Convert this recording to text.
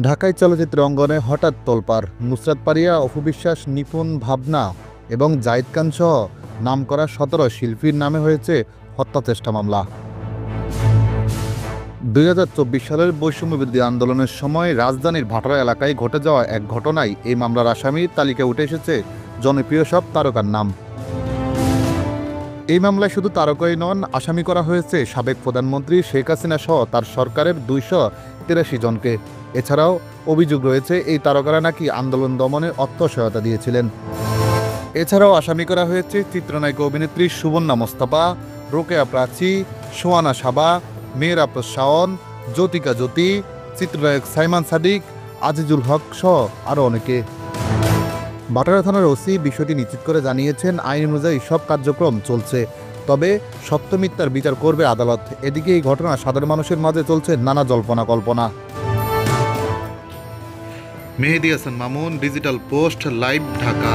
ঢাকায় চলচ্চিত্র অঙ্গনে হঠাৎ তোলপাড়। নুসরাত পারিয়া, অপু বিশ্বাস, নিপুণ ভাবনা এবং জাহিদ খান সহ নামকরা ১৭ শিল্পীর নামে হয়েছে হত্যাচেষ্টা মামলা। ২০২৪ সালের বৈষম্যবিরোধী আন্দোলনের সময় রাজধানীর ভাটারা এলাকায় ঘটে যাওয়া এক ঘটনায় এই মামলার আসামির তালিকায় উঠে এসেছে জনপ্রিয় সব তারকার নাম। এই মামলায় শুধু তারকাই নন, আসামি করা হয়েছে সাবেক প্রধানমন্ত্রী শেখ হাসিনা সহ তার সরকারের ২৮৩ জনকে। এছাড়াও অভিযোগ রয়েছে এই তারকারা নাকি আন্দোলন দমনে অর্থ সহায়তা দিয়েছিলেন। এছাড়াও আসামি করা হয়েছে চিত্রনায়িকা অভিনেত্রী সুবর্ণা মোস্তফা, রোকেয়া প্রাচী, সোয়ানা সাবা, মেহের আফরোজ শাওন, জ্যোতিকা জ্যোতি, চিত্রনায়ক সাইমান সাদিক, আজিজুল হক সহ আরও অনেকে। ভাটারা থানার ওসি বিষয়টি নিশ্চিত করে জানিয়েছেন, আইন অনুযায়ী সব কার্যক্রম চলছে, তবে সত্য মিথ্যার বিচার করবে আদালত। এদিকে এই ঘটনা সাধারণ মানুষের মাঝে চলছে নানা জল্পনা কল্পনা। Mehedi Hasan Mamun, digital post, live, Dhaka.